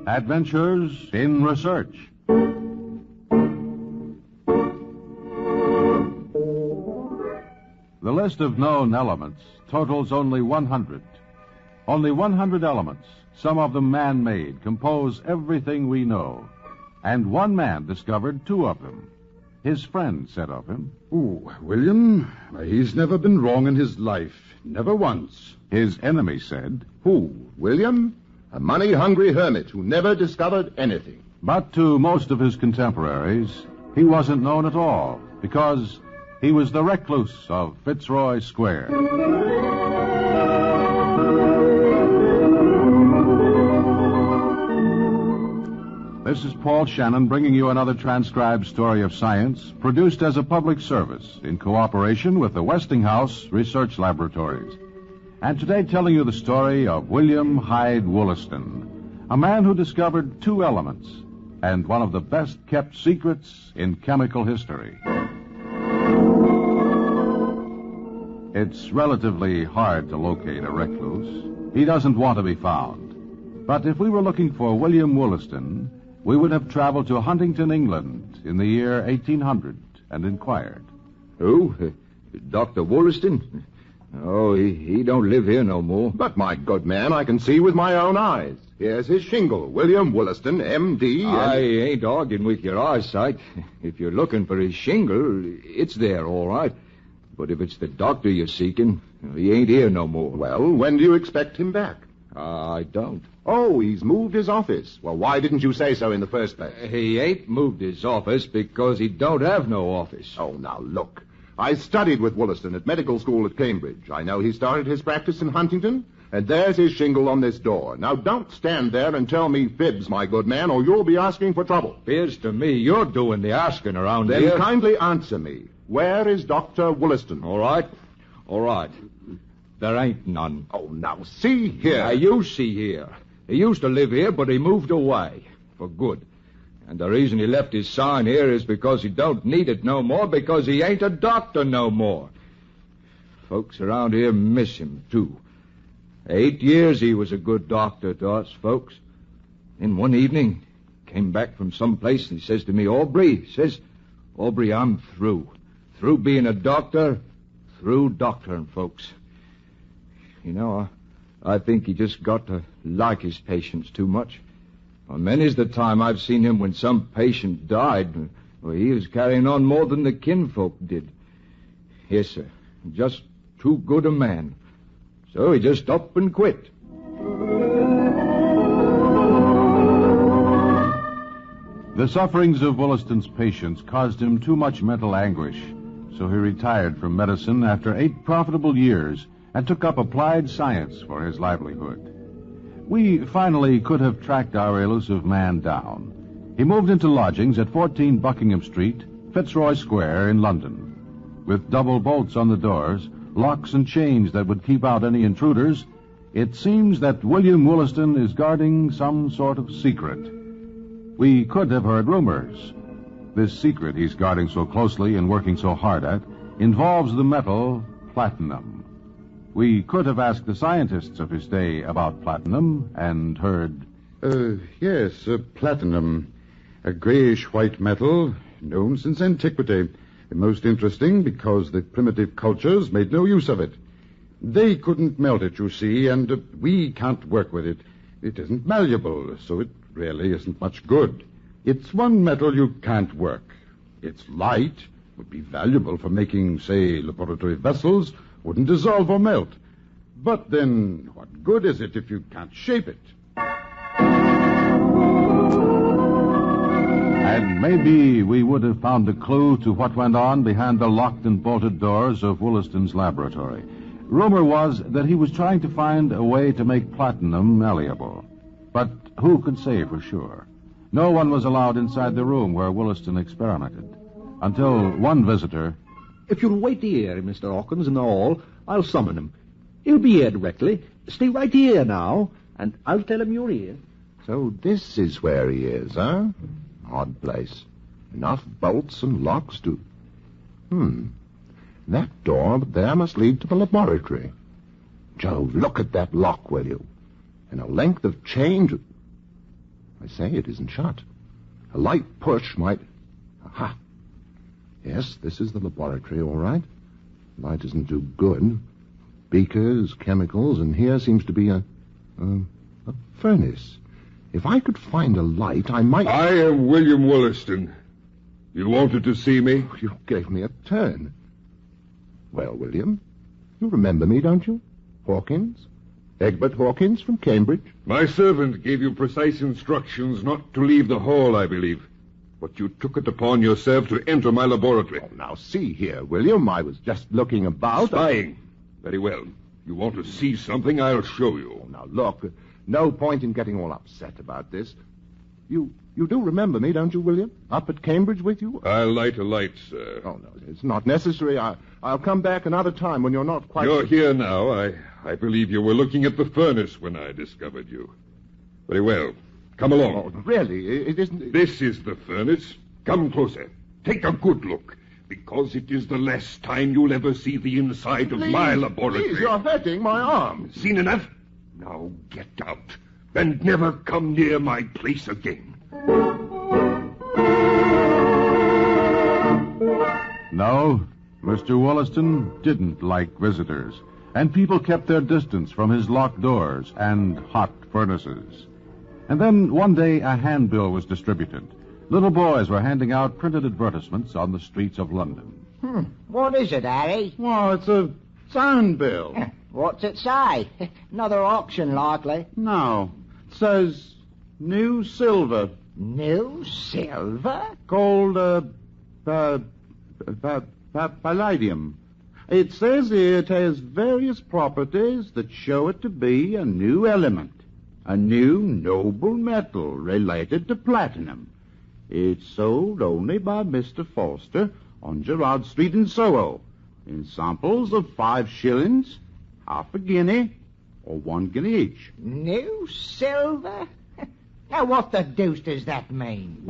Adventures in Research. The list of known elements totals only 100. Only 100 elements, some of them man-made, compose everything we know. And one man discovered 2 of them. His friend said of him, "Oh, William, he's never been wrong in his life. Never once." His enemy said, "Who, William? A money-hungry hermit who never discovered anything." But to most of his contemporaries, he wasn't known at all, because he was the Recluse of Fitzroy Square. This is Paul Shannon bringing you another transcribed story of science, produced as a public service in cooperation with the Westinghouse Research Laboratories. And today telling you the story of William Hyde Wollaston, a man who discovered 2 elements and one of the best-kept secrets in chemical history. It's relatively hard to locate a recluse. He doesn't want to be found. But if we were looking for William Wollaston, we would have traveled to Huntington, England, in the year 1800 and inquired. Who? Dr. Wollaston? Oh, he don't live here no more. But, my good man, I can see with my own eyes. Here's his shingle, William Wollaston, M.D. I ain't arguing with your eyesight. If you're looking for his shingle, it's there, all right. But if it's the doctor you're seeking, he ain't here no more. Well, when do you expect him back? I don't. Oh, he's moved his office. Well, why didn't you say so in the first place? He ain't moved his office because he don't have no office. Oh, now, look. I studied with Wollaston at medical school at Cambridge. I know he started his practice in Huntington, and there's his shingle on this door. Now, don't stand there and tell me fibs, my good man, or you'll be asking for trouble. Appears to me you're doing the asking around Then here. kindly answer me. Where is Dr. Wollaston? All right. There ain't none. Oh, now, see here. Now, you see here. He used to live here, but he moved away. For good. And the reason he left his sign here is because he don't need it no more, because he ain't a doctor no more. Folks around here miss him, too. 8 years he was a good doctor to us folks. Then one evening, came back from someplace and he says to me, Aubrey, I'm through. Through being a doctor, through doctoring folks. You know, I think he just got to like his patients too much. Well, many's the time I've seen him when some patient died. Well, he was carrying on more than the kinfolk did. Yes, sir. Just too good a man. So he just up and quit. The sufferings of Wollaston's patients caused him too much mental anguish, so he retired from medicine after 8 profitable years and took up applied science for his livelihood. We finally could have tracked our elusive man down. He moved into lodgings at 14 Buckingham Street, Fitzroy Square in London. With double bolts on the doors, locks and chains that would keep out any intruders, it seems that William Wollaston is guarding some sort of secret. We could have heard rumors. This secret he's guarding so closely and working so hard at involves the metal platinum. We could have asked the scientists of his day about platinum and heard... Yes, platinum. A grayish-white metal, known since antiquity. Most interesting because the primitive cultures made no use of it. They couldn't melt it, you see, and we can't work with it. It isn't malleable, so it really isn't much good. It's one metal you can't work. It's light, would be valuable for making, say, laboratory vessels, wouldn't dissolve or melt. But then, what good is it if you can't shape it? And maybe we would have found a clue to what went on behind the locked and bolted doors of Wollaston's laboratory. Rumor was that he was trying to find a way to make platinum malleable. But who could say for sure? No one was allowed inside the room where Wollaston experimented, until one visitor... If you'll wait here, Mr. Hawkins, in the hall, I'll summon him. He'll be here directly. Stay right here now, and I'll tell him you're here. So this is where he is, huh? Odd place. Enough bolts and locks to... That door there must lead to the laboratory. Joe, look at that lock, will you? And a length of chain... I say, it isn't shut. A light push might... Aha. Yes, this is the laboratory, all right. Light doesn't do good. Beakers, chemicals, and here seems to be a furnace. If I could find a light, I might... I am William Wollaston. You wanted to see me? You gave me a turn. Well, William, you remember me, don't you? Hawkins? Egbert Hawkins from Cambridge? My servant gave you precise instructions not to leave the hall, I believe. But you took it upon yourself to enter my laboratory. Oh, now, see here, William. I was just looking about. Spying. Very well. You want to see something, I'll show you. Oh, now, look, no point in getting all upset about this. You do remember me, don't you, William? Up at Cambridge with you? I'll light a light, sir. Oh, no, it's not necessary. I'll come back another time when you're not quite... You're here now. I believe you were looking at the furnace when I discovered you. Very well. Come along. Oh, really? It isn't... This is the furnace. Come closer. Take a good look, because it is the last time you'll ever see the inside of my laboratory. Please, you're hurting my arm. Seen enough? Now get out, and never come near my place again. No, Mr. Wollaston didn't like visitors, and people kept their distance from his locked doors and hot furnaces. And then one day a handbill was distributed. Little boys were handing out printed advertisements on the streets of London. What is it, Harry? Well, it's a sound bill. What's it say? Another auction, likely. No. It says new silver. New silver? Called, palladium. It says here it has various properties that show it to be a new element. A new noble metal related to platinum. It's sold only by Mr. Forster on Gerrard Street in Soho, in samples of 5 shillings, half a guinea, or 1 guinea each. New silver? Now, what the deuce does that mean?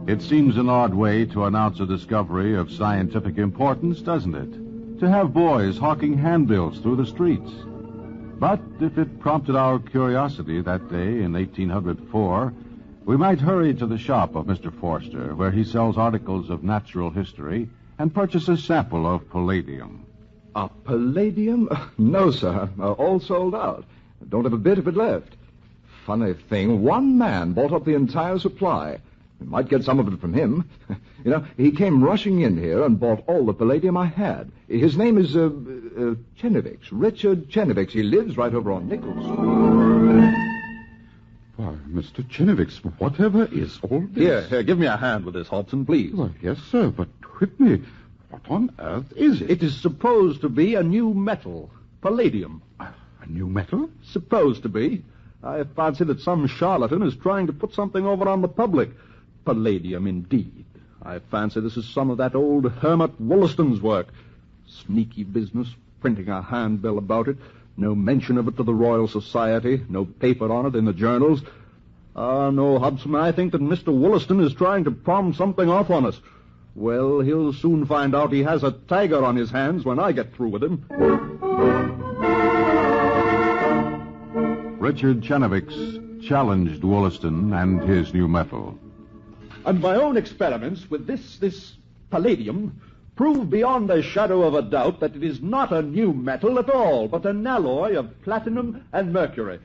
It seems an odd way to announce a discovery of scientific importance, doesn't it? To have boys hawking handbills through the streets. But if it prompted our curiosity that day in 1804, we might hurry to the shop of Mr. Forster, where he sells articles of natural history, and purchase a sample of palladium. Palladium? No, sir. All sold out. Don't have a bit of it left. Funny thing, one man bought up the entire supply. We might get some of it from him. You know, he came rushing in here and bought all the palladium I had. His name is, Chenevix, Richard Chenevix. He lives right over on Nichols. Why, Mr. Chenevix, whatever is all this? Here, give me a hand with this, Hobson, please. Well, yes, sir, but Whitney, what on earth is it? It is supposed to be a new metal, palladium. A new metal? Supposed to be. I fancy that some charlatan is trying to put something over on the public. Palladium, indeed. I fancy this is some of that old hermit Wollaston's work. Sneaky business, printing a handbill about it. No mention of it to the Royal Society. No paper on it in the journals. No, Hobson, I think that Mr. Wollaston is trying to palm something off on us. Well, he'll soon find out he has a tiger on his hands when I get through with him. Richard Chenevix challenged Wollaston and his new metal. And my own experiments with this palladium prove beyond a shadow of a doubt that it is not a new metal at all, but an alloy of platinum and mercury.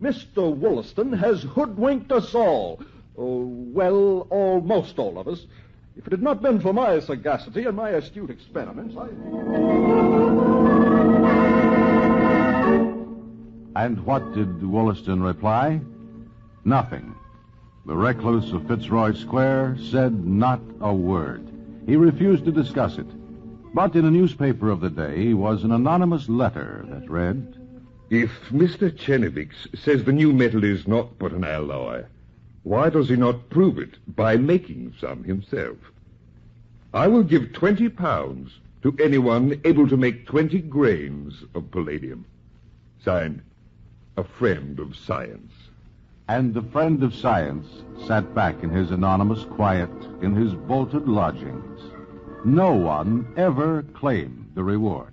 Mr. Wollaston has hoodwinked us all. Well, almost all of us. If it had not been for my sagacity and my astute experiments, And what did Wollaston reply? Nothing. The recluse of Fitzroy Square said not a word. He refused to discuss it. But in a newspaper of the day was an anonymous letter that read, If Mr. Chenevix says the new metal is not but an alloy, why does he not prove it by making some himself? I will give £20 to anyone able to make 20 grains of palladium. Signed, a friend of science. And the friend of science sat back in his anonymous quiet in his bolted lodgings. No one ever claimed the reward.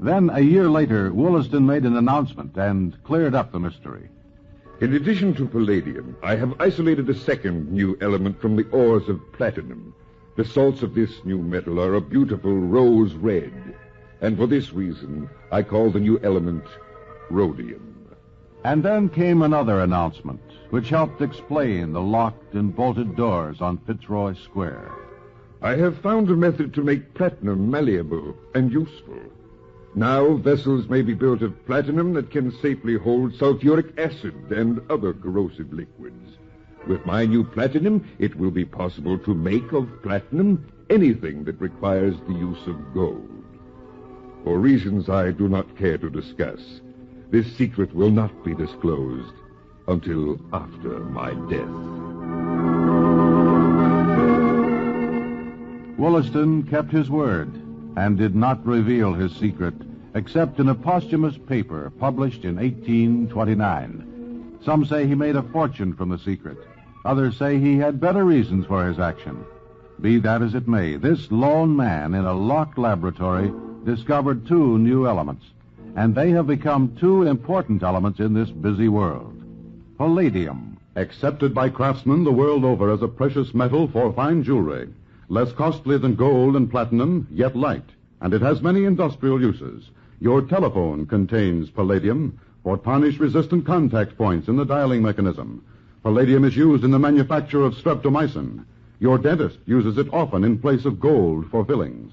Then, a year later, Wollaston made an announcement and cleared up the mystery. In addition to palladium, I have isolated a second new element from the ores of platinum. The salts of this new metal are a beautiful rose red, and for this reason, I call the new element rhodium. And then came another announcement, which helped explain the locked and bolted doors on Fitzroy Square. I have found a method to make platinum malleable and useful. Now vessels may be built of platinum that can safely hold sulfuric acid and other corrosive liquids. With my new platinum, it will be possible to make of platinum anything that requires the use of gold. For reasons I do not care to discuss, this secret will not be disclosed until after my death. Wollaston kept his word and did not reveal his secret except in a posthumous paper published in 1829. Some say he made a fortune from the secret. Others say he had better reasons for his action. Be that as it may, this lone man in a locked laboratory discovered two new elements, and they have become two important elements in this busy world. Palladium. Accepted by craftsmen the world over as a precious metal for fine jewelry. Less costly than gold and platinum, yet light. And it has many industrial uses. Your telephone contains palladium for tarnish-resistant contact points in the dialing mechanism. Palladium is used in the manufacture of streptomycin. Your dentist uses it often in place of gold for fillings.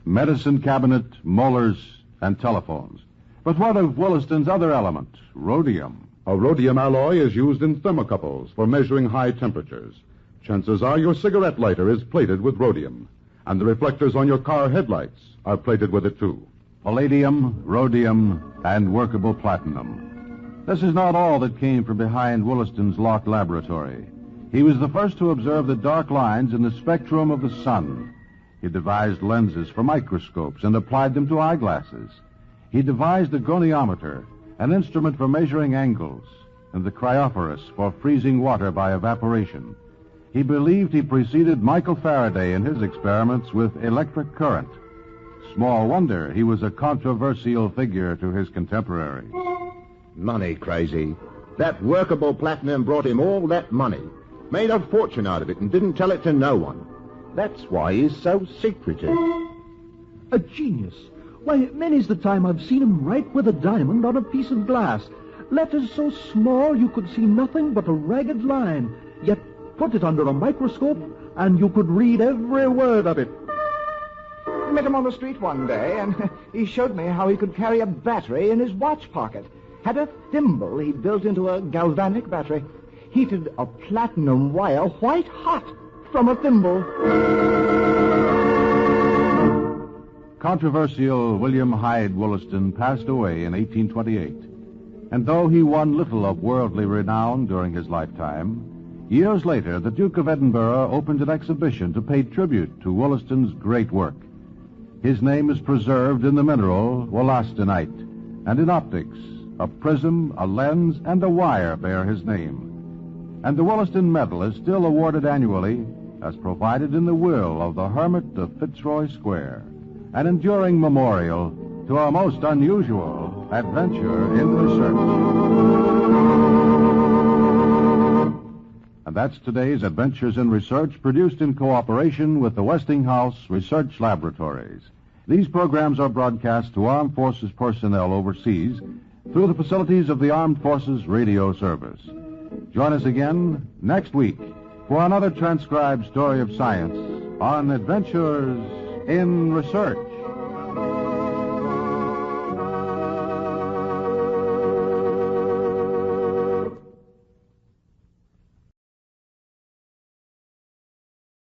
Medicine cabinet, molars, and telephones. But what of Wollaston's other element, rhodium? A rhodium alloy is used in thermocouples for measuring high temperatures. Chances are your cigarette lighter is plated with rhodium, and the reflectors on your car headlights are plated with it too. Palladium, rhodium, and workable platinum. This is not all that came from behind Wollaston's locked laboratory. He was the first to observe the dark lines in the spectrum of the sun. He devised lenses for microscopes and applied them to eyeglasses. He devised the goniometer, an instrument for measuring angles, and the cryophorus for freezing water by evaporation. He believed he preceded Michael Faraday in his experiments with electric current. Small wonder he was a controversial figure to his contemporaries. Money crazy. That workable platinum brought him all that money. Made a fortune out of it and didn't tell it to no one. That's why he's so secretive. A genius. Why, many's the time I've seen him write with a diamond on a piece of glass. Letters so small you could see nothing but a ragged line. Yet put it under a microscope and you could read every word of it. I met him on the street one day, and he showed me how he could carry a battery in his watch pocket. Had a thimble he built into a galvanic battery. Heated a platinum wire white hot from a thimble. Controversial William Hyde Wollaston passed away in 1828. And though he won little of worldly renown during his lifetime, years later the Duke of Edinburgh opened an exhibition to pay tribute to Wollaston's great work. His name is preserved in the mineral wollastonite, and in optics, a prism, a lens, and a wire bear his name. And the Wollaston Medal is still awarded annually as provided in the will of the Hermit of Fitzroy Square, an enduring memorial to a most unusual adventure in research. And that's today's Adventures in Research, produced in cooperation with the Westinghouse Research Laboratories. These programs are broadcast to Armed Forces personnel overseas through the facilities of the Armed Forces Radio Service. Join us again next week for another transcribed story of science on Adventures in Research.